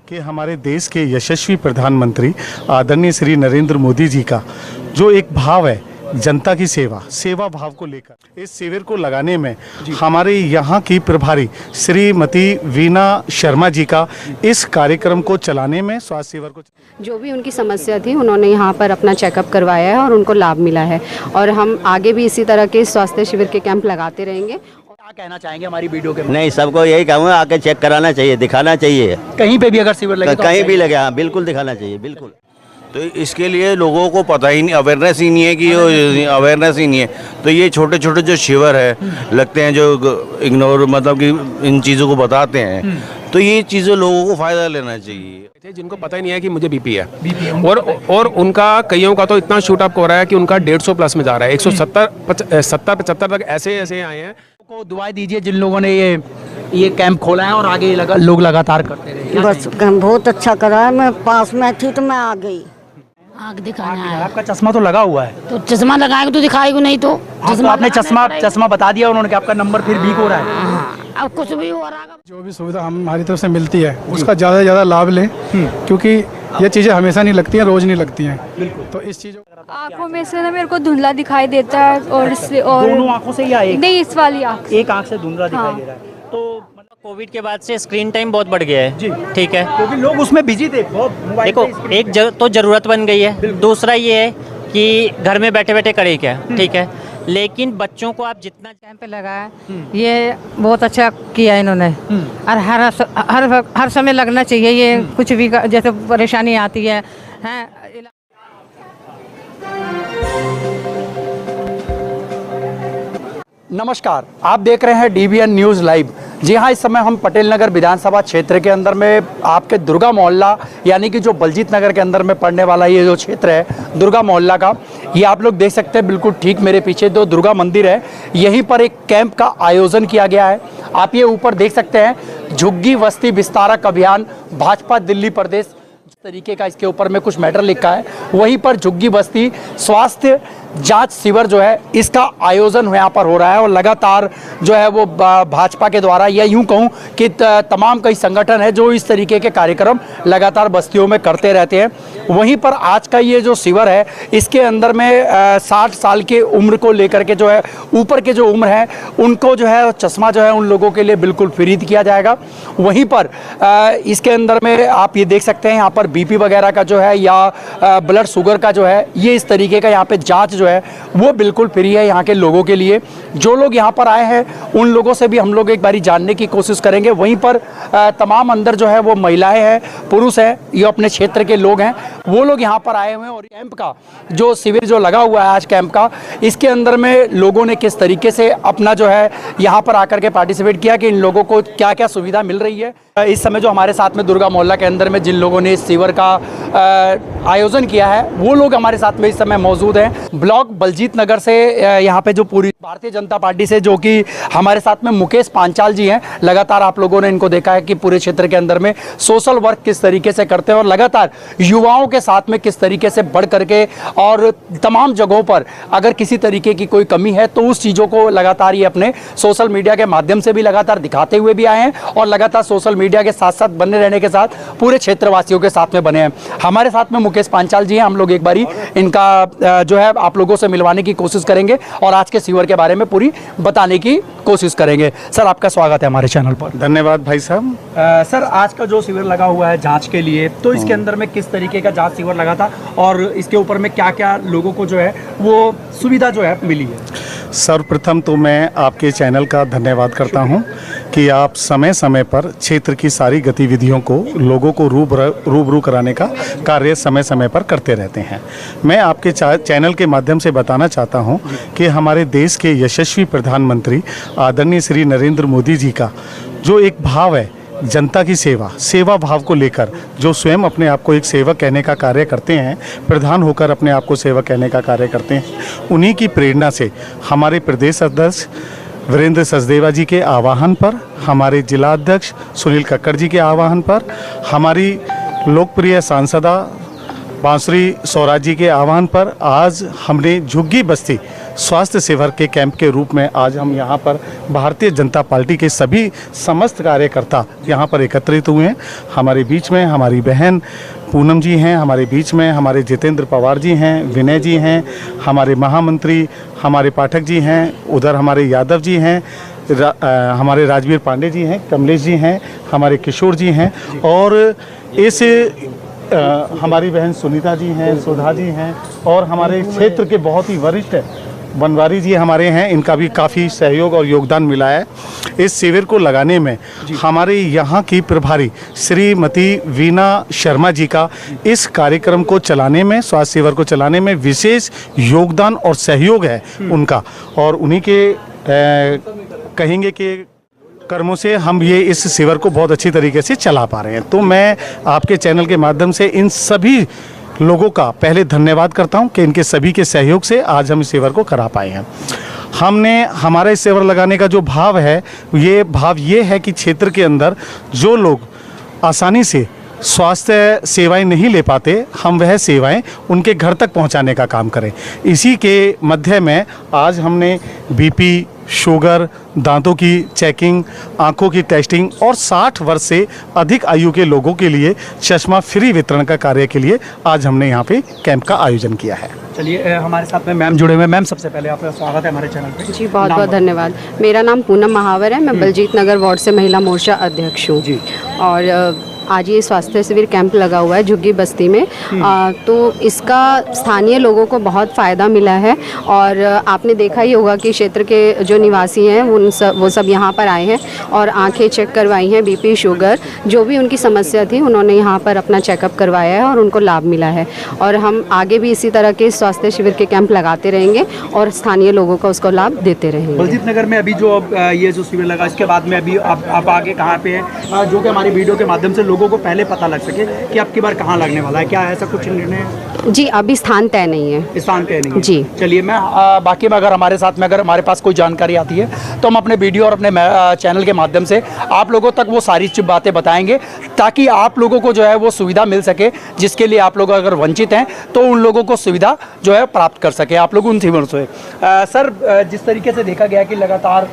कि हमारे देश के यशस्वी प्रधानमंत्री आदरणीय श्री नरेंद्र मोदी जी का जो एक भाव है जनता की सेवा भाव को लेकर इस शिविर को लगाने में हमारे यहाँ की प्रभारी श्रीमती वीना शर्मा जी का इस कार्यक्रम को चलाने में स्वास्थ्य शिविर को जो भी उनकी समस्या थी उन्होंने यहाँ पर अपना चेकअप करवाया है और उनको लाभ मिला है और हम आगे भी इसी तरह के स्वास्थ्य शिविर के कैंप लगाते रहेंगे। क्या कहना चाहेंगे हमारी वीडियो के? नहीं, सबको यही कहूँगा, आके चेक कराना चाहिए, दिखाना चाहिए। कहीं पे भी अगर शिविर लगे तो कहीं भी लगे, हाँ बिल्कुल दिखाना चाहिए, बिल्कुल। तो इसके लिए लोगों को पता ही नहीं, अवेयरनेस ही नहीं है कि अवेयरनेस ही नहीं है। तो ये छोटे छोटे जो शिविर है लगते हैं, जो इग्नोर मतलब कि इन चीज़ों को बताते हैं, तो ये चीज़ें लोगों को फ़ायदा लेना चाहिए। जिनको पता ही नहीं है कि मुझे बीपी है और उनका कईयों का तो इतना शूट अप हो रहा है कि उनका 150 प्लस में जा रहा है, 170-75 तक ऐसे आए हैं। को दुआएं दीजिए जिन लोगों ने ये कैंप खोला है और आगे लोग लगातार करते रहे। बस बहुत अच्छा करा है। मैं पास में थी तो मैं आ गई। आँख दिखाना है। आपका चश्मा तो लगा हुआ है, तो चश्मा लगाएगा तो दिखाएगा नहीं तो तो आपने चश्मा बता दिया उन्होंने कि आपका नंबर फिर वीक हो रहा है। अब कुछ भी हो रहा है। जो भी सुविधा हमारी तरफ से मिलती है उसका ज़्यादा से ज़्यादा लाभ लें, क्योंकि ये चीज़ें हमेशा नहीं लगती हैं, रोज़ नहीं लगती हैं। तो इस चीज़ों आँखों में से ना मेरे को धुंधला दिखाई देता है और इससे और दोनों आंखों से या एक? नहीं, इस वाली आँख एक आंख से धुंधला दिखाई दे रहा है। तो कोविड के बाद से स्क्रीन टाइम बहुत बढ़ गया है जी, ठीक है, क्योंकि लोग उसमें बिजी थे बहुत। देखो तो ज़रूरत बन गई है, दूसरा ये है कि घर में बैठे बैठे करे क्या, ठीक है, लेकिन बच्चों को आप जितना कैंप लगा है ये बहुत अच्छा किया इन्होंने और हर समय लगना चाहिए। ये कुछ भी जैसे परेशानी आती है। नमस्कार, आप देख रहे हैं DBN न्यूज़ लाइव। जी हाँ, इस समय हम पटेल नगर विधानसभा क्षेत्र के अंदर में आपके दुर्गा मोहल्ला यानी कि जो बलजीत नगर के अंदर में पड़ने वाला ये जो क्षेत्र है दुर्गा मोहल्ला का, ये आप लोग देख सकते हैं बिल्कुल ठीक मेरे पीछे जो दुर्गा मंदिर है, यहीं पर एक कैंप का आयोजन किया गया है। आप ये ऊपर देख सकते हैं झुग्गी बस्ती विस्तारक अभियान भाजपा दिल्ली प्रदेश, इस तरीके का इसके ऊपर में कुछ मैटर लिखा है। वहीं पर झुग्गी बस्ती स्वास्थ्य जांच शिविर जो है इसका आयोजन यहाँ पर हो रहा है और लगातार जो है वो भाजपा के द्वारा, या यूं कहूँ कि तमाम कई संगठन है जो इस तरीके के कार्यक्रम लगातार बस्तियों में करते रहते हैं। वहीं पर आज का ये जो शिविर है इसके अंदर में 60 साल के उम्र को लेकर के जो है ऊपर के जो उम्र है उनको जो है चश्मा जो है उन लोगों के लिए बिल्कुल फ्री किया जाएगा। वहीं पर इसके अंदर में आप ये देख सकते हैं यहाँ पर BP वगैरह का जो है या ब्लड शुगर का जो है ये इस तरीके का यहाँ पे जाँच जो है वो बिल्कुल फ्री है यहाँ के लोगों के लिए। जो लोग यहाँ पर आए हैं उन लोगों से भी हम लोग एक बारी जानने की कोशिश करेंगे। वहीं पर तमाम अंदर जो है वो महिलाएं हैं, पुरुष हैं, ये अपने क्षेत्र के लोग हैं, वो लोग यहाँ पर आए हुए हैं। और कैंप का जो शिविर जो लगा हुआ है आज कैंप का, इसके अंदर में लोगों ने किस तरीके से अपना जो है यहाँ पर आकर के पार्टिसिपेट किया कि इन लोगों को क्या क्या सुविधा मिल रही है। इस समय जो हमारे साथ में दुर्गा मोहल्ला के अंदर में जिन लोगों ने इस शिविर का आयोजन किया है वो लोग हमारे साथ में इस समय मौजूद हैं। ब्लॉक बलजीत नगर से यहाँ पे जो पूरी भारतीय जनता पार्टी से जो कि हमारे साथ में मुकेश पांचाल जी हैं, लगातार आप लोगों ने इनको देखा है कि पूरे क्षेत्र के अंदर में सोशल वर्क किस तरीके से करते हैं और लगातार युवाओं के साथ में किस तरीके से बढ़ करके और तमाम जगहों पर अगर किसी तरीके की कोई कमी है तो उस चीज़ों को लगातार ये अपने सोशल मीडिया के माध्यम से भी लगातार दिखाते हुए भी आए हैं और लगातार सोशल मीडिया के साथ साथ बने रहने के साथ पूरे क्षेत्रवासियों के साथ में बने हैं। हमारे साथ में मुकेश पांचाल जी हैं, हम लोग एक बारी इनका जो है आप लोगों से मिलवाने की कोशिश करेंगे और आज के शिविर के बारे में पूरी बताने की कोशिश करेंगे। सर, आपका स्वागत है हमारे चैनल पर। धन्यवाद भाई साहब। सर, आज का जो शिविर लगा हुआ है जांच के लिए, तो इसके अंदर में किस तरीके का जांच शिविर लगा था और इसके ऊपर में क्या क्या लोगों को जो है वो सुविधा जो है मिली है? सर्वप्रथम तो मैं आपके चैनल का धन्यवाद करता हूं कि आप समय समय पर क्षेत्र की सारी गतिविधियों को लोगों को रूबरू कराने का कार्य समय समय पर करते रहते हैं। मैं आपके चैनल के माध्यम से बताना चाहता हूं कि हमारे देश के यशस्वी प्रधानमंत्री आदरणीय श्री नरेंद्र मोदी जी का जो एक भाव है जनता की सेवा भाव को लेकर, जो स्वयं अपने आप को एक सेवक कहने का कार्य करते हैं, प्रधान होकर अपने आप को सेवक कहने का कार्य करते हैं, उन्हीं की प्रेरणा से हमारे प्रदेश अध्यक्ष वीरेंद्र सचदेवा जी के आह्वान पर, हमारे जिला अध्यक्ष सुनील कक्कड़ जी के आह्वान पर, हमारी लोकप्रिय सांसदा बांसुरी स्वराज जी के आह्वान पर आज हमने झुग्गी बस्ती स्वास्थ्य सेवा के कैंप के रूप में आज हम यहाँ पर भारतीय जनता पार्टी के सभी समस्त कार्यकर्ता यहाँ पर एकत्रित हुए हैं। हमारे बीच में हमारी बहन पूनम जी हैं, हमारे बीच में हमारे जितेंद्र पवार जी हैं, विनय जी हैं, हमारे महामंत्री हमारे पाठक जी हैं, उधर हमारे यादव जी हैं, हमारे राजवीर पांडे जी हैं, कमलेश जी हैं, हमारे किशोर जी हैं और इस हमारी बहन सुनीता जी हैं, सुधा जी हैं और हमारे क्षेत्र के बहुत ही वरिष्ठ बनवारी जी हमारे हैं। इनका भी काफ़ी सहयोग और योगदान मिला है इस शिविर को लगाने में। हमारे यहाँ की प्रभारी श्रीमती वीना शर्मा जी का इस कार्यक्रम को चलाने में, स्वास्थ्य शिविर को चलाने में विशेष योगदान और सहयोग है उनका, और उन्हीं के कहेंगे कि कर्मों से हम ये इस शिविर को बहुत अच्छी तरीके से चला पा रहे हैं। तो मैं आपके चैनल के माध्यम से इन सभी लोगों का पहले धन्यवाद करता हूं कि इनके सभी के सहयोग से आज हम इस शिविर को करा पाए हैं। हमने हमारा इस शिविर लगाने का जो भाव है ये है कि क्षेत्र के अंदर जो लोग आसानी से स्वास्थ्य सेवाएं नहीं ले पाते, हम वह सेवाएं उनके घर तक पहुंचाने का काम करें। इसी के मध्य में आज हमने बीपी, शुगर, दांतों की चेकिंग, आंखों की टेस्टिंग और 60 वर्ष से अधिक आयु के लोगों के लिए चश्मा फ्री वितरण का कार्य के लिए आज हमने यहाँ पे कैंप का आयोजन किया है। चलिए हमारे साथ में मैम जुड़े हुए। मैम, सबसे पहले आपका स्वागत है हमारे चैनल पे। जी बहुत बहुत धन्यवाद। मेरा नाम पूनम महावर है, मैं बलजीत नगर वार्ड से महिला मोर्चा अध्यक्ष हूँ जी। और आज ये स्वास्थ्य शिविर कैंप लगा हुआ है झुग्गी बस्ती में, तो इसका स्थानीय लोगों को बहुत फ़ायदा मिला है। और आपने देखा ही होगा कि क्षेत्र के जो निवासी हैं वो सब यहाँ पर आए हैं और आंखें चेक करवाई हैं, बीपी, शुगर, जो भी उनकी समस्या थी उन्होंने यहाँ पर अपना चेकअप करवाया है और उनको लाभ मिला है। और हम आगे भी इसी तरह के स्वास्थ्य शिविर के कैंप लगाते रहेंगे और स्थानीय लोगों को उसको लाभ देते रहेंगे। बलजीत नगर में अभी जो ये जो शिविर लगा, इसके बाद में अभी आप आगे कहाँ पे हैं, जो कि हमारी वीडियो के माध्यम से लोगों को पहले पता लग सके कि अब की बार कहाँ लगने वाला है, क्या ऐसा कुछ निर्णय? जी अभी स्थान तय नहीं है। स्थान तय नहीं है जी। चलिए मैं बाकी में अगर हमारे साथ में अगर हमारे पास कोई जानकारी आती है तो हम अपने वीडियो और अपने चैनल के माध्यम से आप लोगों तक वो सारी बातें बताएंगे, ताकि आप लोगों को जो है वो सुविधा मिल सके, जिसके लिए आप लोग अगर वंचित हैं तो उन लोगों को सुविधा जो है प्राप्त कर सके आप लोग उन शिविरों से। सर, जिस तरीके से देखा गया कि लगातार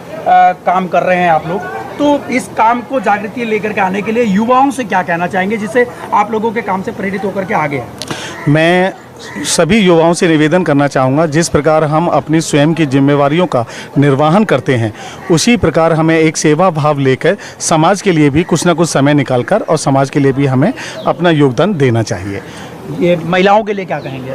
काम कर रहे हैं आप लोग, तो इस काम को जागृति लेकर के आने के लिए युवाओं से क्या कहना चाहेंगे जिससे आप लोगों के काम से प्रेरित होकर के आगे हैं? मैं सभी युवाओं से निवेदन करना चाहूँगा, जिस प्रकार हम अपनी स्वयं की जिम्मेवारियों का निर्वहन करते हैं उसी प्रकार हमें एक सेवा भाव लेकर समाज के लिए भी कुछ ना कुछ समय निकालकर और समाज के लिए भी हमें अपना योगदान देना चाहिए। ये महिलाओं के लिए क्या कहेंगे?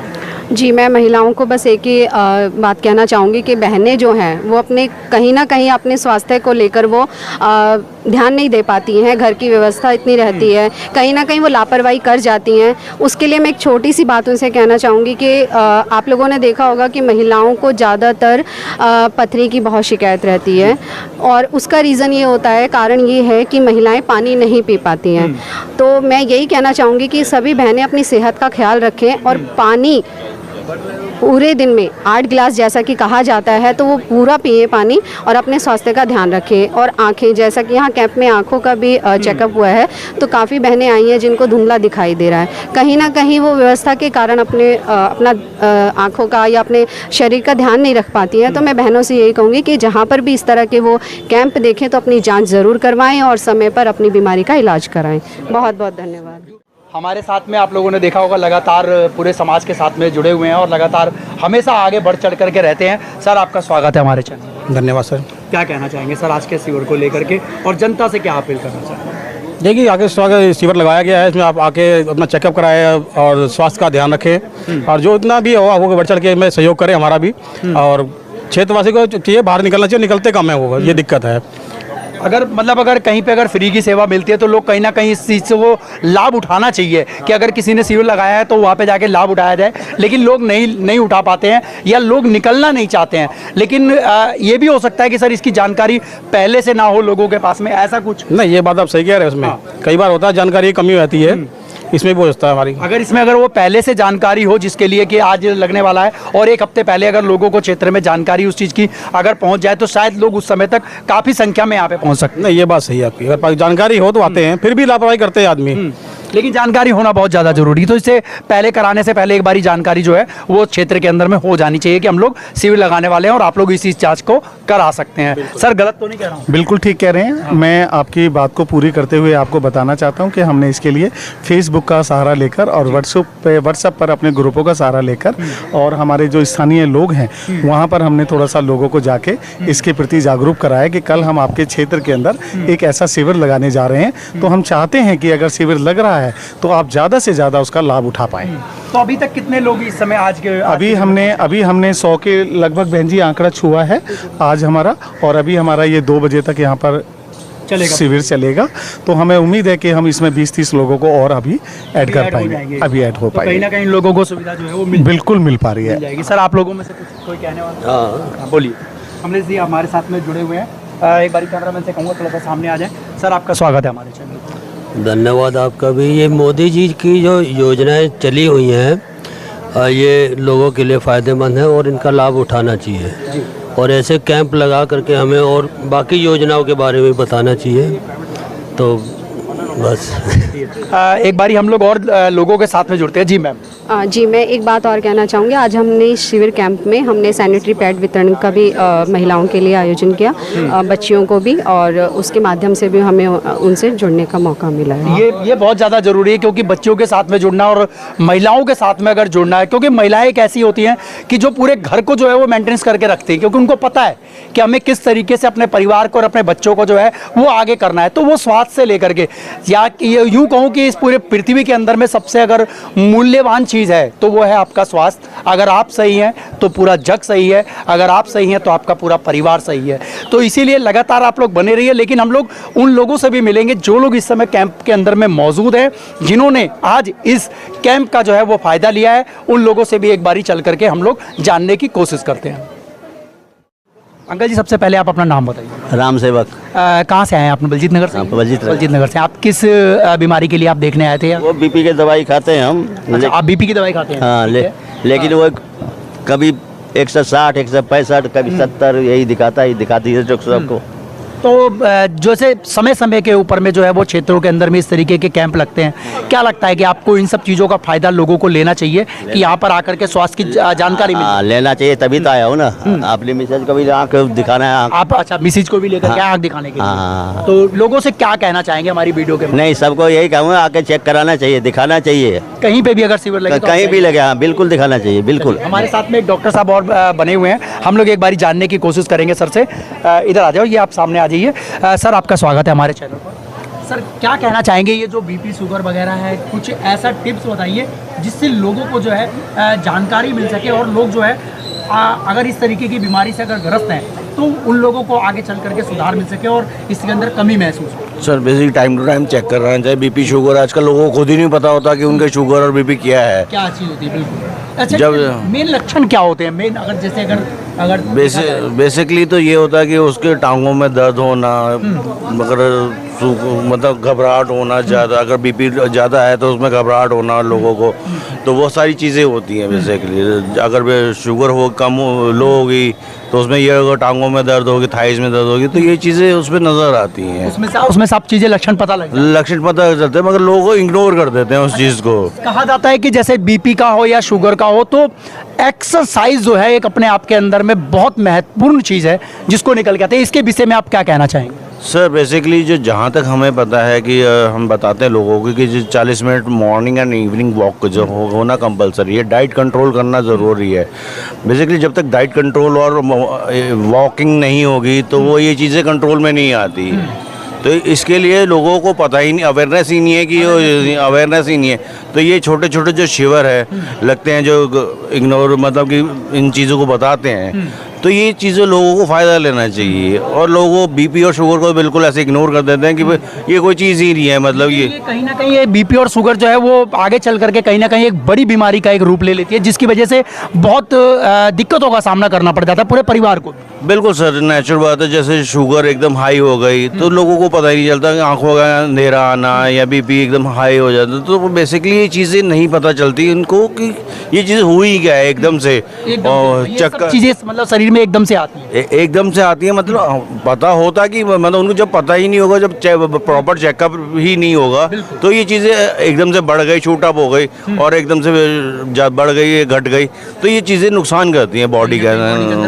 जी, मैं महिलाओं को बस एक ही बात कहना चाहूँगी कि बहनें जो हैं वो अपने कहीं ना कहीं अपने स्वास्थ्य को लेकर वो ध्यान नहीं दे पाती हैं। घर की व्यवस्था इतनी रहती है, कहीं ना कहीं वो लापरवाही कर जाती हैं। उसके लिए मैं एक छोटी सी बात उनसे कहना चाहूँगी कि आप लोगों ने देखा होगा कि महिलाओं को ज़्यादातर पथरी की बहुत शिकायत रहती है और उसका रीज़न ये होता है, कारण ये है कि महिलाएँ पानी नहीं पी पाती हैं। तो मैं यही कहना चाहूँगी कि सभी बहनें अपनी सेहत का ख्याल रखें और पानी पूरे दिन में 8 गिलास जैसा कि कहा जाता है तो वो पूरा पिए पानी और अपने स्वास्थ्य का ध्यान रखें। और आंखें, जैसा कि यहाँ कैंप में आंखों का भी चेकअप हुआ है तो काफ़ी बहनें आई हैं जिनको धुंधला दिखाई दे रहा है। कहीं ना कहीं वो व्यवस्था के कारण अपना आंखों का या अपने शरीर का ध्यान नहीं रख पाती हैं। तो मैं बहनों से यही कहूँगी कि जहाँ पर भी इस तरह के वो कैंप देखें तो अपनी जाँच ज़रूर करवाएँ और समय पर अपनी बीमारी का इलाज कराएँ। बहुत बहुत धन्यवाद। हमारे साथ में आप लोगों ने देखा होगा लगातार पूरे समाज के साथ में जुड़े हुए हैं और लगातार हमेशा आगे बढ़ चढ़ करके रहते हैं। सर, आपका स्वागत है हमारे चैनल। धन्यवाद सर। क्या कहना चाहेंगे सर आज के शिविर को लेकर के और जनता से क्या अपील करना चाहेंगे? देखिए, आगे स्वास्थ्य शिविर लगाया गया है, इसमें आप आके अपना चेकअप कराएं और स्वास्थ्य का ध्यान रखें और जो इतना भी होगा वो बढ़ चढ़ के में सहयोग करें हमारा भी। और क्षेत्रवासी को चाहिए बाहर निकलना चाहिए, निकलते कम है वो, ये दिक्कत है। अगर कहीं पे अगर फ्री की सेवा मिलती है तो लोग कहीं ना कहीं इस चीज़ से वो लाभ उठाना चाहिए कि अगर किसी ने शिविर लगाया है तो वहाँ पे जाके लाभ उठाया जाए, लेकिन लोग नहीं उठा पाते हैं या लोग निकलना नहीं चाहते हैं। लेकिन ये भी हो सकता है कि सर इसकी जानकारी पहले से ना हो लोगों के पास में, ऐसा कुछ नहीं। ये बात आप सही कह रहे हैं, उसमें कई बार होता है जानकारी कमी रहती है, इसमें भी हो सकता है हमारी। अगर वो पहले से जानकारी हो जिसके लिए कि आज लगने वाला है और 1 हफ्ते पहले अगर लोगों को क्षेत्र में जानकारी उस चीज़ की अगर पहुंच जाए तो शायद लोग उस समय तक काफ़ी संख्या में यहाँ पे पहुंच सकते हैं। नहीं, ये बात सही है आपकी। अगर जानकारी हो तो आते हैं, फिर भी लापरवाही करते हैं आदमी। लेकिन जानकारी होना बहुत ज़्यादा जरूरी है, तो इससे पहले कराने से पहले एक बारी जानकारी जो है वो क्षेत्र के अंदर में हो जानी चाहिए कि हम लोग शिविर लगाने वाले हैं और आप लोग इसी जांच को करा सकते हैं। सर गलत तो नहीं कह रहा हूँ? बिल्कुल ठीक कह रहे हैं। मैं आपकी बात को पूरी करते हुए आपको बताना चाहता हूं कि हमने इसके लिए फेसबुक का सहारा लेकर और व्हाट्सएप पर अपने ग्रुपों का सहारा लेकर और हमारे जो स्थानीय लोग हैं वहां पर हमने थोड़ा सा लोगों को जाके इसके प्रति जागरूक कराया कि कल हम आपके क्षेत्र के अंदर एक ऐसा शिविर लगाने जा रहे हैं, तो हम चाहते हैं कि अगर शिविर लग रहा है तो आप ज़्यादा से ज़्यादा उसका लाभ उठा पाएं। तो अभी तक कितने लोग इस समय अभी हमने 100 के लगभग बहन जी आंकड़ा छुआ है आज हमारा, और अभी हमारा ये 2 बजे तक यहाँ पर शिविर चलेगा, तो हमें उम्मीद है कि हम इसमें 20-30 लोगों को और अभी ऐड कर पाएंगे, अभी ऐड हो पाएंगे। कहीं ना कहीं लोगों को सुविधा जो है वो बिल्कुल मिल पा रही है। सर आप लोगों में से कोई कहने वाला? हाँ बोलिए। कमलेश जी हमारे साथ में जुड़े हुए हैं, एक बार कैमरामैन से कहूँगा थोड़ा सा सामने आ जाए। सर आपका स्वागत है हमारे चैनल पर। धन्यवाद आपका भी। ये मोदी जी की जो योजनाएं चली हुई हैं ये लोगों के लिए फ़ायदेमंद है और इनका लाभ उठाना चाहिए, और ऐसे कैंप लगा करके हमें और बाकी योजनाओं के बारे में बताना चाहिए। तो बस एक बारी हम लोग और लोगों के साथ में जुड़ते हैं। जी मैम। जी मैं एक बात और कहना चाहूँगी, आज हमने शिविर कैंप में हमने सैनिटरी पैड वितरण का भी महिलाओं के लिए आयोजन किया, बच्चियों को भी, और उसके माध्यम से भी हमें उनसे जुड़ने का मौका मिला है। ये बहुत ज़्यादा ज़रूरी है, क्योंकि बच्चियों के साथ में जुड़ना और महिलाओं के साथ में अगर जुड़ना है, क्योंकि महिलाएं एक ऐसी होती हैं कि जो पूरे घर को जो है वो मेंटेनेंस करके रखती हैं, क्योंकि उनको पता है कि हमें किस तरीके से अपने परिवार को और अपने बच्चों को जो है वो आगे करना है। तो वो स्वास्थ्य से लेकर के, या यूँ कहूँ कि इस पूरे पृथ्वी के अंदर में सबसे अगर मूल्यवान चीज़ है तो वो है आपका स्वास्थ्य। अगर आप सही हैं तो पूरा जग सही है, अगर आप सही हैं तो आपका पूरा परिवार सही है। तो इसीलिए लगातार आप लोग बने रहिए। लेकिन हम लोग उन लोगों से भी मिलेंगे जो लोग इस समय कैंप के अंदर में मौजूद हैं, जिन्होंने आज इस कैंप का जो है वो फ़ायदा लिया है। उन लोगों से भी एक बारी चल करके हम लोग जानने की कोशिश करते हैं। अंकल जी सबसे पहले आप अपना नाम बताइए। राम सेवक। कहाँ से आए हैं आप? बलजीत नगर से? बलजीत नगर से। आप किस बीमारी के लिए आप देखने आए थे? वो बीपी की दवाई खाते हैं हम। अच्छा, आप बीपी की दवाई खाते हैं? हाँ लेकिन वो कभी 160, 165, कभी 70 यही दिखाती है सबको। तो जैसे समय समय के ऊपर में जो है वो क्षेत्रों के अंदर में इस तरीके के कैंप लगते हैं, क्या लगता है कि आपको इन सब चीज़ों का फायदा लोगों को लेना चाहिए कि यहाँ पर आकर के स्वास्थ्य की जानकारी मिले? लेना चाहिए, तभी तो आया हो ना। आपने मिसेज को भी आँख दिखाना है आप? अच्छा, मिसेज को भी लेकर के आँख दिखाने के लिए। तो लोगों से क्या कहना चाहेंगे हमारी वीडियो के? नहीं, सबको यही कहूँगा, आके चेक कराना चाहिए, दिखाना चाहिए। कहीं पे भी अगर शिविर लगे, कहीं भी लगे, हाँ बिल्कुल दिखाना चाहिए, बिल्कुल। हमारे साथ में एक डॉक्टर साहब और बने हुए हैं, हम लोग एक बारी जानने की कोशिश करेंगे सर से। इधर आ जाओ, ये आप सामने आ जाइए। सर आपका स्वागत है हमारे चैनल पर। सर क्या कहना चाहेंगे, ये जो बीपी शुगर वगैरह है, कुछ ऐसा टिप्स बताइए जिससे लोगों को जो है जानकारी मिल सके और लोग जो है अगर इस तरीके की बीमारी से अगर ग्रस्त हैं तो उन लोगों को आगे चल करके सुधार मिल सके और इसके अंदर कमी महसूस हो। Sir basic time to time check कराना चाहिए। बीपी शुगर आजकल लोगों को खुद ही नहीं पता होता कि उनके शुगर और बीपी क्या है, क्या चीज़ होती है। बिल्कुल। अच्छा, जब मेन लक्षण क्या होते हैं? मेन अगर जैसे अगर बेसिकली तो ये होता है कि उसके टांगों में दर्द होना, मतलब घबराहट होना ज़्यादा, अगर बीपी ज़्यादा है तो उसमें घबराहट होना लोगों को, तो वो सारी चीज़ें होती हैं बेसिकली। अगर शुगर हो कम लो होगी तो उसमें ये होगा, टांगों में दर्द होगी, थाइस में दर्द होगी, तो ये चीज़ें उसमें नज़र आती हैं। उसमें सब चीज़ें लक्षण पता चलते हैं, मगर लोग इग्नोर कर देते हैं उस चीज़ को। कहा जाता है कि जैसे बीपी का हो या शुगर का हो तो एक्सरसाइज जो है एक अपने आप के अंदर में बहुत महत्वपूर्ण चीज़ है जिसको निकल के आते हैं। इसके विषय में आप क्या कहना चाहेंगे? सर बेसिकली जो जहाँ तक हमें पता है कि हम बताते हैं लोगों को कि जो 40 minute morning and evening walk जो होना कंपलसरी है, डाइट कंट्रोल करना ज़रूरी है। बेसिकली जब तक डाइट कंट्रोल और वॉकिंग नहीं होगी तो वो ये चीज़ें कंट्रोल में नहीं आती। तो इसके लिए लोगों को पता ही नहीं, अवेयरनेस ही नहीं है कि अवेयरनेस ही नहीं है। तो ये छोटे छोटे जो शिविर है लगते हैं, जो इग्नोर मतलब कि इन चीज़ों को बताते हैं, तो ये चीज़ें लोगों को फ़ायदा लेना चाहिए। और लोगों बीपी और शुगर को बिल्कुल ऐसे इग्नोर कर देते हैं कि ये कोई चीज़ ही नहीं है। मतलब ये कहीं ना कहीं ये बीपी और शुगर जो है वो आगे चल करके कहीं ना कहीं एक बड़ी बीमारी का एक रूप ले लेती है, जिसकी वजह से बहुत दिक्कतों का सामना करना पड़ जाता है पूरे परिवार को। बिल्कुल सर, नेचुरल बात है। जैसे शुगर एकदम हाई हो गई तो लोगों को पता ही नहीं चलता कि आँखों का अंधेरा आना या बीपी एकदम हाई हो जाता, तो बेसिकली ये चीज़ें नहीं पता चलती इनको कि ये चीज़ हुई क्या है एकदम से। और चक्कर चीज़ें मतलब शरीर शरीर में एकदम से आती है? एकदम से आती है, मतलब पता होता कि मतलब उनको जब पता ही नहीं होगा, जब प्रॉपर चेकअप ही नहीं होगा तो ये चीज़ें एकदम से बढ़ गई, शूट अप हो गई और एकदम से बढ़ गई, घट गई, तो ये चीज़ें नुकसान करती हैं बॉडी का,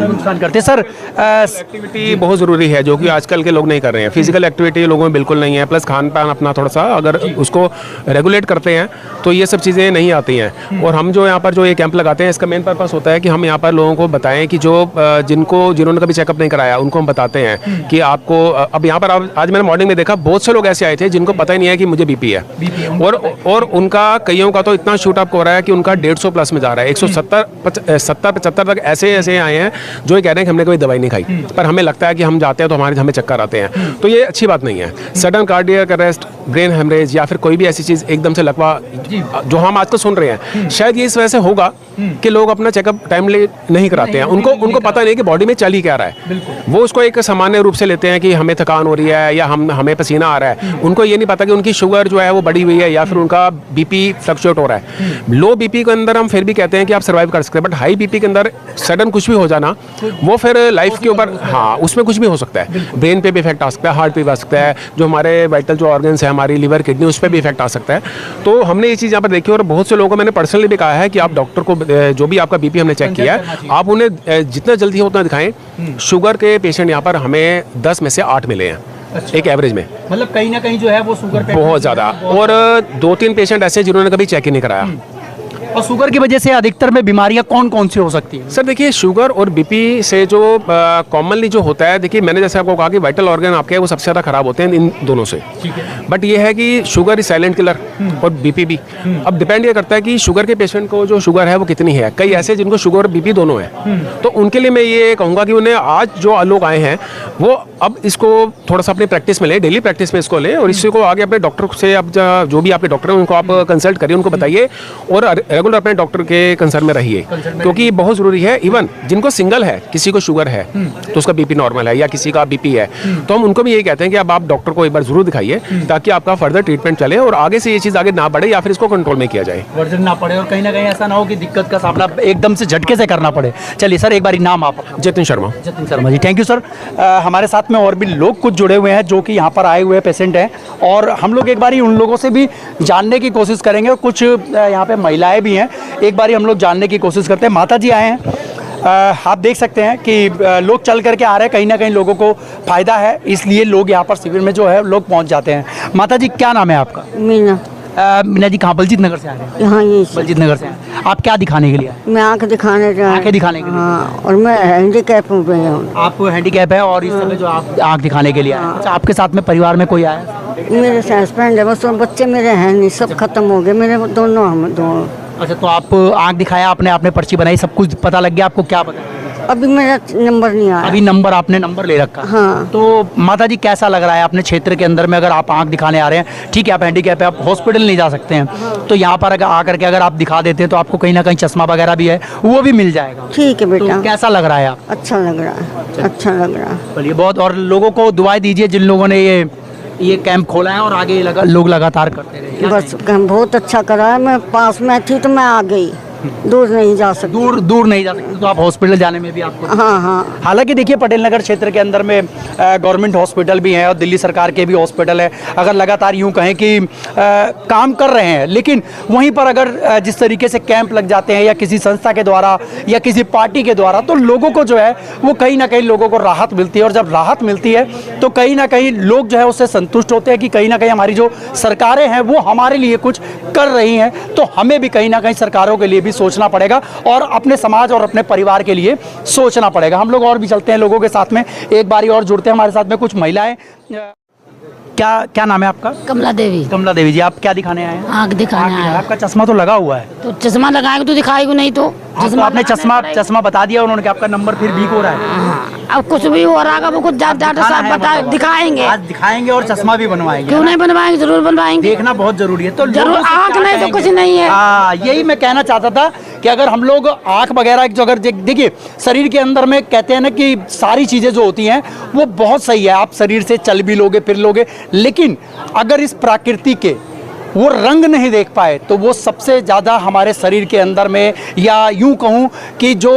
नुकसान करते हैं। सर एक्टिविटी बहुत ज़रूरी है जो कि आजकल के लोग नहीं कर रहे हैं। फिजिकल एक्टिविटी लोगों में बिल्कुल नहीं है, प्लस खान पान अपना थोड़ा सा अगर उसको रेगुलेट करते हैं तो ये सब चीज़ें नहीं आती हैं। और हम जो यहाँ पर जो ये कैंप लगाते हैं इसका मेन पर्पस होता है कि हम यहाँ पर लोगों को बताएं कि जो जिन्होंने कभी चेकअप नहीं कराया उनको हम बताते हैं कि आपको अब यहाँ पर आज मैंने मॉर्निंग में देखा बहुत से लोग ऐसे आए थे जिनको पता ही नहीं है कि मुझे बीपी है, और उनका कईयों का तो इतना शूट अप हो रहा है कि उनका 150 प्लस में जा रहा है। 170-75 तक ऐसे आए हैं जो ये कह रहे हैं कि हमने कोई दवाई नहीं खाई, पर हमें लगता है कि हम जाते हैं तो हमें चक्कर आते हैं, तो ये अच्छी बात नहीं है। Sudden cardiac arrest, brain haemorrhage या फिर कोई भी ऐसी चीज़ एकदम से लकवा जो हम आजकल सुन रहे हैं, शायद ये इस वजह से होगा कि लोग अपना चेकअप टाइमली नहीं कराते हैं। उनको पता नहीं कि बॉडी में चल ही क्या रहा है, वो उसको एक सामान्य रूप से लेते हैं कि हमें थकान हो रही है या हमें पसीना आ रहा है। उनको ये नहीं पता कि उनकी शुगर जो है वो बढ़ी हुई है या फिर उनका बीपी फ्लक्चुएट हो रहा है। लो बीपी के अंदर हम फिर भी कहते हैं कि आप सर्वाइव कर सकते हैं, बट हाई बीपी के अंदर सडन कुछ भी हो जाना वो फिर लाइफ के ऊपर, हाँ, उसमें कुछ भी हो सकता है। ब्रेन पे भी इफेक्ट आ सकता है, हार्ट पे भी आ सकता है, जो हमारे वाइटल जो ऑर्गन्स है, हमारी लिवर, किडनी, उस पर भी इफेक्ट आ सकता है। तो हमने ये चीज़ यहाँ पर देखी और बहुत से लोगों को मैंने पर्सनली भी कहा है कि आप डॉक्टर को, जो भी आपका बीपी हमने चेक किया है, आप उन्हें जितना जल्दी हो उतना दिखाएं। शुगर के पेशेंट यहाँ पर हमें 10 में से 8 मिले हैं एक एवरेज में, मतलब कहीं ना कहीं जो है वो शुगर पे बहुत ज़्यादा, और 2-3 पेशेंट ऐसे जिन्होंने कभी चेक ही नहीं कराया। और शुगर की वजह से अधिकतर में बीमारियां कौन कौन सी हो सकती हैं? सर देखिए, शुगर और बीपी से जो कॉमनली जो होता है, देखिए मैंने जैसे आपको कहा कि वाइटल ऑर्गन आपके वो सबसे ज़्यादा खराब होते हैं इन दोनों से, बट ये है कि शुगर इज साइलेंट किलर और बीपी भी। अब डिपेंड ये करता है कि शुगर के पेशेंट को जो शुगर है वो कितनी है। कई ऐसे जिनको शुगर और बीपी दोनों है, तो उनके लिए मैं ये कहूँगा कि उन्हें आज जो लोग आए हैं वो अब इसको थोड़ा सा अपनी प्रैक्टिस में ले, डेली प्रैक्टिस में इसको लें और इसको आगे अपने डॉक्टर से, अब जो भी आपके डॉक्टर हैं उनको आप कंसल्ट करिए, उनको बताइए और रेगुलर अपने डॉक्टर के कंसर्न में रहिए, क्योंकि बहुत ज़रूरी है। इवन जिनको सिंगल है, किसी को शुगर है तो उसका बीपी नॉर्मल है या किसी का बीपी है, तो हम उनको भी यही कहते हैं कि अब आप डॉक्टर को एक बार जरूर दिखाइए ताकि आपका फर्दर ट्रीटमेंट चले और आगे से ये चीज़ आगे ना बढ़े या फिर इसको कंट्रोल में किया जाए, वर्जन ना पड़े और कहीं ना कहीं ऐसा ना हो कि दिक्कत का सामना एकदम से झटके से करना पड़े। चलिए सर, एक बार नाम आप? Jatin Sharma. Jatin Sharma ji, thank you sir. हमारे साथ में और भी लोग कुछ जुड़े हुए हैं जो कि यहाँ पर आए हुए पेशेंट हैं और हम लोग एक बारी उन लोगों से भी जानने की कोशिश करेंगे और कुछ यहाँ पे महिलाएं भी हैं, एक बारी हम लोग जानने की कोशिश करते हैं। माता जी आए हैं, आप देख सकते हैं कि लोग चल करके आ रहे हैं, कहीं ना कहीं लोगों को फायदा है, इसलिए लोग यहाँ पर शिविर में जो है लोग पहुँच जाते हैं। माता जी, क्या नाम है आपका? मीना। मीना जी, कहाँ? बलजीत नगर से आ रहे हैं? यहाँ ये बलजीत नगर से आप क्या दिखाने के लिए आए? मैं आँख दिखाने आँखें दिखाने के लिए? हाँ, और मैं हैंडीकैप हूँ। आप हैंडीकैप है और इस समय जो आप आँख दिखाने के लिए आए? अच्छा, आपके साथ में परिवार में कोई आया? मेरे हस्बैंड है, बस बच्चे मेरे हैं नहीं, सब खत्म हो गए मेरे दोनों, हम दोनों। अच्छा, तो आप आँख दिखाया आपने, आपने पर्ची बनाई, सब कुछ पता लग गया आपको? क्या पता? अभी मेरा नंबर नहीं आया। अभी नंबर, आपने नंबर ले रखा? हाँ। तो माता जी, कैसा लग रहा है अपने क्षेत्र के अंदर में? अगर आप आंख दिखाने आ रहे हैं, ठीक है, आप हैंडीकैप है, आप हॉस्पिटल नहीं जा सकते हैं, हाँ। तो यहाँ पर अगर आकर के अगर आप दिखा देते हैं तो आपको कहीं ना कहीं चश्मा वगैरह भी है, वो भी मिल जाएगा। ठीक है बेटा। तो कैसा लग रहा है आप? अच्छा लग रहा है, अच्छा लग रहा है। चलिए, बहुत, और लोगों को दुआएं दीजिए जिन लोगों ने ये कैंप खोला है और आगे लोग लगातार करते रहे। बस बहुत अच्छा करा है, मैं पास में थी तो मैं आ गई, दूर नहीं जा सकती। दूर नहीं जा सकते, तो आप हॉस्पिटल जाने में भी आपको? हाँ हाँ। हालांकि देखिए, पटेल नगर क्षेत्र के अंदर में गवर्नमेंट हॉस्पिटल भी है और दिल्ली सरकार के भी हॉस्पिटल है। अगर लगातार यूं कहें कि काम कर रहे हैं, लेकिन वहीं पर अगर जिस तरीके से कैंप लग जाते हैं या किसी संस्था के द्वारा या किसी पार्टी के द्वारा, तो लोगों को जो है वो कहीं ना कहीं लोगों को राहत मिलती है, और जब राहत मिलती है तो कहीं ना कहीं लोग जो है उससे संतुष्ट होते हैं कि कहीं ना कहीं हमारी जो सरकारें हैं वो हमारे लिए कुछ कर रही हैं, तो हमें भी कहीं ना कहीं सरकारों के लिए भी सोचना पड़ेगा और अपने समाज और अपने परिवार के लिए सोचना पड़ेगा। हम लोग और भी चलते हैं लोगों के साथ में, एक बारी और जुड़ते हैं हमारे साथ में कुछ महिलाएं। क्या नाम है आपका? कमला देवी। कमला देवी जी, आप क्या दिखाने आए हैं? आँख दिखाने आए हैं। आपका चश्मा तो लगा हुआ है। तो चश्मा लगाएंगे तो दिखाएगा नहीं, तो आपने चश्मा बता दिया उन्होंने कि आपका नंबर फिर वीक हो रहा है। अब कुछ भी हो रहा है, वो कुछ डॉक्टर साहब बता दिखाएंगे, आज दिखाएंगे और चश्मा भी बनवाएंगे। क्यों नहीं बनवाएंगे, जरूर बनवाएंगे। देखना बहुत जरूरी है, तो जरूर, आँख नहीं तो कुछ नहीं है। हाँ, यही मैं कहना चाहता था कि अगर हम लोग आँख वगैरह जो अगर देखिए, शरीर के अंदर में कहते हैं ना कि सारी चीज़ें जो होती हैं वो बहुत सही है, आप शरीर से चल भी लोगे फिर लोगे, लेकिन अगर इस प्रकृति के वो रंग नहीं देख पाए तो वो सबसे ज़्यादा हमारे शरीर के अंदर में, या यूं कहूं कि जो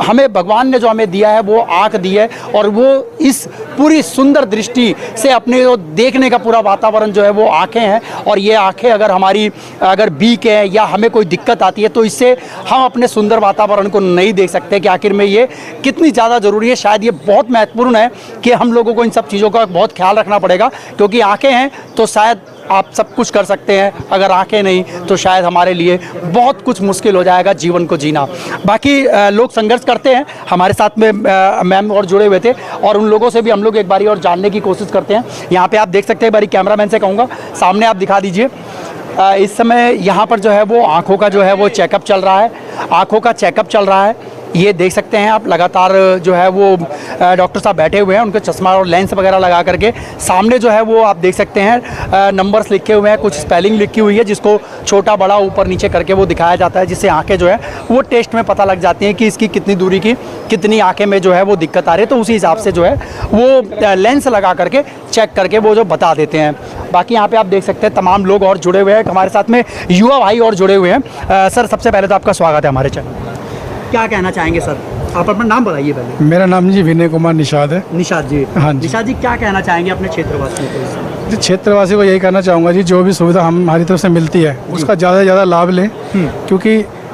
हमें भगवान ने जो हमें दिया है वो आँख दी है, और वो इस पूरी सुंदर दृष्टि से अपने जो देखने का पूरा वातावरण जो है वो आँखें हैं। और ये आँखें अगर हमारी अगर वीक है या हमें कोई दिक्कत आती है तो इससे हम अपने सुंदर वातावरण को नहीं देख सकते कि आखिर में ये कितनी ज़्यादा ज़रूरी है। शायद ये बहुत महत्वपूर्ण है कि हम लोगों को इन सब चीज़ों का बहुत ख्याल रखना पड़ेगा, क्योंकि आँखें हैं तो शायद आप सब कुछ कर सकते हैं, अगर आंखें नहीं तो शायद हमारे लिए बहुत कुछ मुश्किल हो जाएगा जीवन को जीना। बाकी लोग संघर्ष करते हैं, हमारे साथ में मैम और जुड़े हुए थे, और उन लोगों से भी हम लोग एक बारी और जानने की कोशिश करते हैं। यहाँ पे आप देख सकते हैं, एक बारी कैमरामैन से कहूँगा सामने आप दिखा दीजिए। इस समय यहाँ पर जो है वो आँखों का जो है वो चेकअप चल रहा है, आँखों का चेकअप चल रहा है। ये देख सकते हैं आप, लगातार जो है वो डॉक्टर साहब बैठे हुए हैं, उनके चश्मा और लेंस वगैरह लगा करके। सामने जो है वो आप देख सकते हैं नंबर्स लिखे हुए हैं, कुछ स्पेलिंग लिखी हुई है जिसको छोटा बड़ा ऊपर नीचे करके वो दिखाया जाता है, जिससे आंखें जो है वो टेस्ट में पता लग जाती हैं कि इसकी कितनी दूरी की कितनी आंखें में जो है वो दिक्कत आ रही है, तो उसी हिसाब से जो है वो लेंस लगा करके चेक करके वो जो बता देते हैं। बाकी यहाँ पे आप देख सकते हैं तमाम लोग और जुड़े हुए हैं, हमारे साथ में युवा भाई और जुड़े हुए हैं। सर सबसे पहले तो आपका स्वागत है हमारे चैनल। क्या कहना चाहेंगे सर? आप अपना नाम बताइए पहले। मेरा नाम जी विनय कुमार निषाद है। निषाद जी। हाँ जी। निषाद जी क्या कहना चाहेंगे अपने क्षेत्रवासियों को? जी क्षेत्रवासी को यही कहना चाहूँगा जी, जो भी सुविधा हमारी तरफ से मिलती है उसका ज़्यादा से ज़्यादा लाभ लें, क्योंकि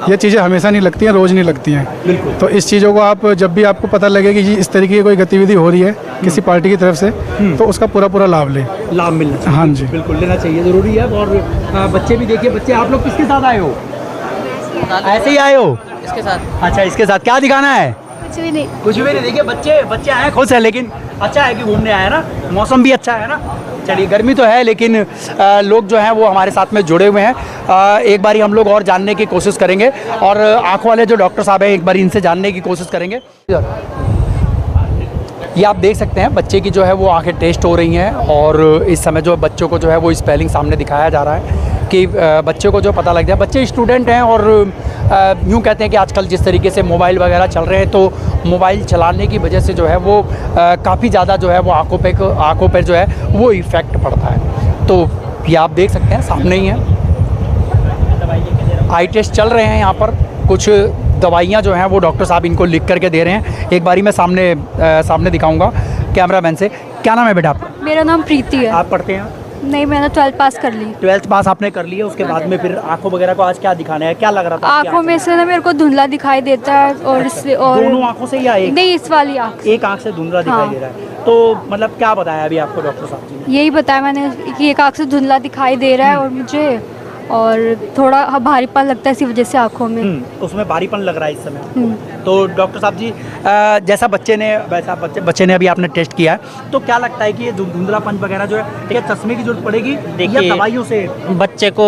ये चीज़ें हमेशा नहीं लगती हैं, रोज़ नहीं लगती हैं। बिल्कुल। तो इस चीज़ों को आप जब भी आपको पता लगे कि जी इस तरीके की कोई गतिविधि हो रही है किसी पार्टी की तरफ से, तो उसका पूरा लाभ लें। लाभ मिलना चाहिए। हाँ जी, बिल्कुल लेना चाहिए, ज़रूरी है। और बच्चे भी देखिए, बच्चे आप लोग किसके साथ आए हो? ऐसे ही आए हो? इसके साथ। अच्छा, इसके साथ क्या दिखाना है? कुछ भी नहीं। कुछ भी नहीं। देखिए बच्चे आए खुश है, लेकिन अच्छा है कि घूमने आए ना, मौसम भी अच्छा है ना। चलिए, गर्मी तो है लेकिन लोग जो हैं वो हमारे साथ में जुड़े हुए हैं। एक बारी हम लोग और जानने की कोशिश करेंगे, और आँखों वाले जो डॉक्टर साहब हैं एक बारी इनसे जानने की कोशिश करेंगे। ये आप देख सकते हैं बच्चे की जो है वो आंखें टेस्ट हो रही हैं, और इस समय जो बच्चों को जो है वो स्पेलिंग सामने दिखाया जा रहा है कि बच्चे को जो पता लग जाए। बच्चे स्टूडेंट हैं, और यूँ कहते हैं कि आजकल जिस तरीके से मोबाइल वगैरह चल रहे हैं, तो मोबाइल चलाने की वजह से जो है वो काफ़ी ज़्यादा जो है वो आँखों पे जो है वो इफ़ेक्ट पड़ता है। तो ये आप देख सकते हैं सामने ही है, आई टेस्ट चल रहे हैं यहाँ पर। कुछ दवाइयाँ जो हैं वो डॉक्टर साहब इनको लिख करके दे रहे हैं। एक बारी मैं सामने दिखाऊंगा कैमरामैन से। क्या नाम है बेटा आपका? मेरा नाम प्रीति है। आप पढ़ते हैं? नहीं, मैंने 12th पास कर ली। 12th पास आपने कर लिया, उसके बाद में फिर आंखों वगैरह को आज क्या दिखाना है, क्या लग रहा था? आँखों में से ना मेरे को धुंधला दिखाई देता है, और इससे और दोनों आंखों से या एक? नहीं, इस वाली आँख। एक आंख से धुंधला दिखाई दे रहा है। तो मतलब क्या बताया अभी आपको डॉक्टर साहब जी ने? यही बताया मैंने कि एक आँख से धुंधला दिखाई दे रहा है और मुझे, और थोड़ा भारीपन लगता है इसी वजह से आँखों में। उसमें भारीपन लग रहा है इस समय। तो डॉक्टर साहब जी, जैसा बच्चे ने अभी आपने टेस्ट किया है, तो क्या लगता है कि ये धुंधलापन वगैरह जो है, ठीक है, चश्मे की जरूरत पड़ेगी या दवाइयों से? बच्चे को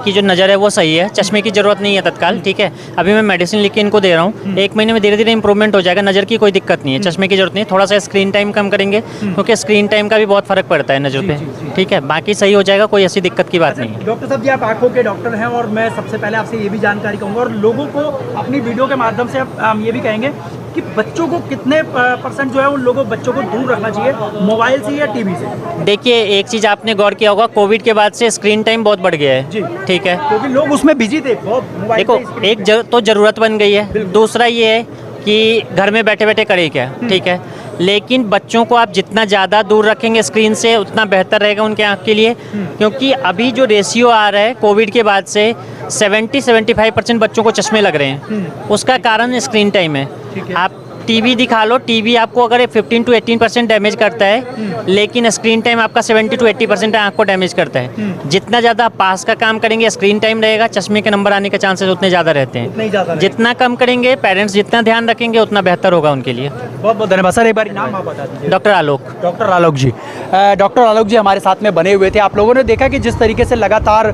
की जो नज़र है वो सही है, चश्मे की ज़रूरत नहीं है तत्काल, ठीक है। अभी मैं मेडिसिन लिख के इनको दे रहा हूँ, 1 महीने में धीरे धीरे इंप्रूवमेंट हो जाएगा। नज़र की कोई दिक्कत नहीं है, चश्मे की जरूरत नहीं है। थोड़ा सा स्क्रीन टाइम कम करेंगे, क्योंकि स्क्रीन टाइम का भी बहुत फ़र्क पड़ता है नज़र पे, ठीक है। बाकी सही हो जाएगा, कोई ऐसी दिक्कत की बात नहीं है। डॉक्टर साहब जी, आप आँखों के डॉक्टर हैं, और मैं सबसे पहले आपसे ये भी जानकारी कहूँगा, और लोगों को अपनी वीडियो के माध्यम से हम ये भी कहेंगे कि बच्चों को कितने % जो है उन बच्चों को दूर रखना चाहिए मोबाइल से या टीवी से? देखिए, एक चीज़ आपने गौर किया होगा, कोविड के बाद से स्क्रीन टाइम बहुत बढ़ गया है, ठीक है, क्योंकि लोग उसमें बिजी थे बहुत। देखो, एक तो ज़रूरत बन गई है, दूसरा ये है कि घर में बैठे बैठे करें क्या, ठीक है। लेकिन बच्चों को आप जितना ज़्यादा दूर रखेंगे स्क्रीन से, उतना बेहतर रहेगा उनके आँख के लिए, क्योंकि अभी जो रेशियो आ रहा है कोविड के बाद से 70-75% बच्चों को चश्मे लग रहे हैं। उसका कारण स्क्रीन टाइम है। आप टीवी दिखा लो, टीवी आपको अगर 15 to 18% डैमेज करता है, लेकिन स्क्रीन टाइम आपका 70 to 80% आँख को डैमेज करता है। जितना ज़्यादा पास का काम करेंगे, स्क्रीन टाइम रहेगा, चश्मे के नंबर आने के चांसेस उतने ज़्यादा रहते हैं। जितना कम करेंगे, पेरेंट्स जितना ध्यान रखेंगे, उतना बेहतर होगा उनके लिए। बहुत बहुत धन्यवाद सर। एक बार नाम आप बता दीजिए। डॉक्टर आलोक। डॉक्टर आलोक जी। डॉक्टर आलोक जी हमारे साथ में बने हुए थे। आप लोगों ने देखा कि जिस तरीके से लगातार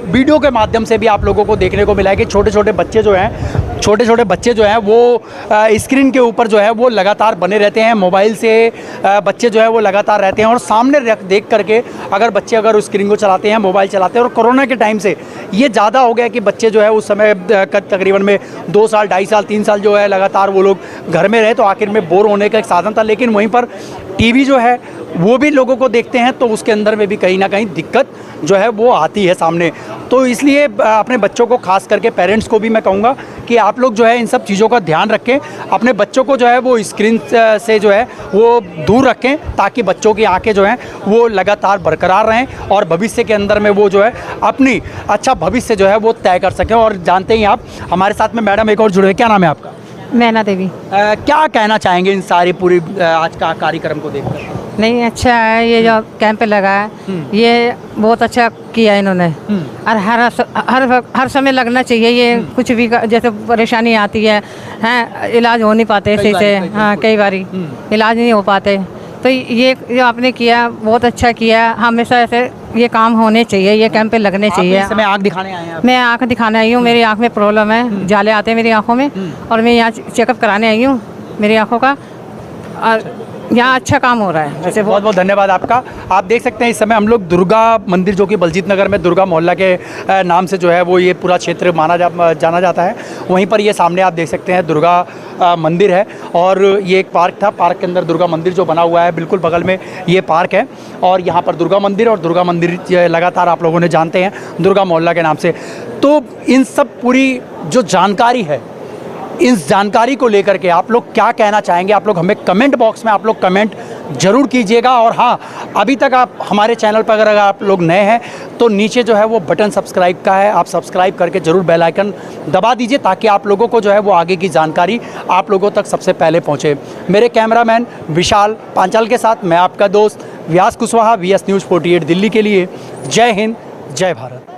वीडियो के माध्यम से भी आप लोगों को देखने को मिला है कि छोटे छोटे बच्चे जो हैं छोटे छोटे बच्चे जो हैं वो स्क्रीन के ऊपर जो है वो लगातार बने रहते हैं, मोबाइल से बच्चे जो है वो लगातार रहते हैं और सामने देख करके अगर उस स्क्रीन को चलाते हैं, मोबाइल चलाते हैं। और कोरोना के टाइम से ये ज़्यादा हो गया कि बच्चे जो है उस समय तकरीबन में 2 साल, 2.5 साल, 3 साल जो है लगातार वो लोग घर में रहे, तो आखिर में बोर होने का एक साधन था। लेकिन वहीं पर टीवी जो है वो भी लोगों को देखते हैं तो उसके अंदर में भी कहीं ना कहीं दिक्कत जो है वो आती है सामने। तो इसलिए अपने बच्चों को, खास करके पेरेंट्स को भी मैं कहूँगा कि आप लोग जो है इन सब चीज़ों का ध्यान रखें, अपने बच्चों को जो है वो स्क्रीन से जो है वो दूर रखें, ताकि बच्चों की आंखें जो हैं वो लगातार बरकरार रहें और भविष्य के अंदर में वो जो है अपनी अच्छा भविष्य जो है वो तय कर सकें। और जानते ही आप, हमारे साथ में मैडम एक और जुड़े हैं, क्या नाम है आपका? मैना देवी। क्या कहना चाहेंगे इन सारी पूरी आज का कार्यक्रम को देखकर? नहीं, अच्छा है ये जो कैंप लगा है, ये बहुत अच्छा किया इन्होंने। और हर समय लगना चाहिए ये, कुछ भी जैसे परेशानी आती है, हैं इलाज हो नहीं पाते सही से, हाँ कई बारी इलाज नहीं हो पाते, तो ये जो आपने किया बहुत अच्छा किया। हमेशा ऐसे ये काम होने चाहिए, ये कैंप लगने चाहिए। इस समय आँख दिखाने आए हैं आप? मैं आँख दिखाने आई हूँ, मेरी आँख में प्रॉब्लम है, जाले आते हैं मेरी आँखों में, और मैं यहाँ चेकअप कराने आई हूँ मेरी आँखों का, और यहाँ अच्छा काम हो रहा है। वैसे बहुत बहुत धन्यवाद आपका। आप देख सकते हैं इस समय हम लोग दुर्गा मंदिर, जो कि बलजीत नगर में दुर्गा मोहल्ला के नाम से जो है वो ये पूरा क्षेत्र जाना जाता है, वहीं पर ये सामने आप देख सकते हैं दुर्गा मंदिर है। और ये एक पार्क था, पार्क के अंदर दुर्गा मंदिर जो बना हुआ है, बिल्कुल बगल में ये पार्क है। और यहाँ पर दुर्गा मंदिर, और दुर्गा मंदिर लगातार आप लोगों ने जानते हैं दुर्गा मोहल्ला के नाम से। तो इन सब पूरी जो जानकारी है, इस जानकारी को लेकर के आप लोग क्या कहना चाहेंगे, आप लोग हमें कमेंट बॉक्स में आप लोग कमेंट जरूर कीजिएगा। और हाँ, अभी तक आप हमारे चैनल पर अगर आप लोग नए हैं तो नीचे जो है वो बटन सब्सक्राइब का है, आप सब्सक्राइब करके ज़रूर बेल आइकन दबा दीजिए, ताकि आप लोगों को जो है वो आगे की जानकारी आप लोगों तक सबसे पहले पहुँचे। मेरे कैमरामैन विशाल पांचाल के साथ मैं आपका दोस्त व्यास कुशवाहा, VS News 48 दिल्ली के लिए। जय हिंद, जय भारत।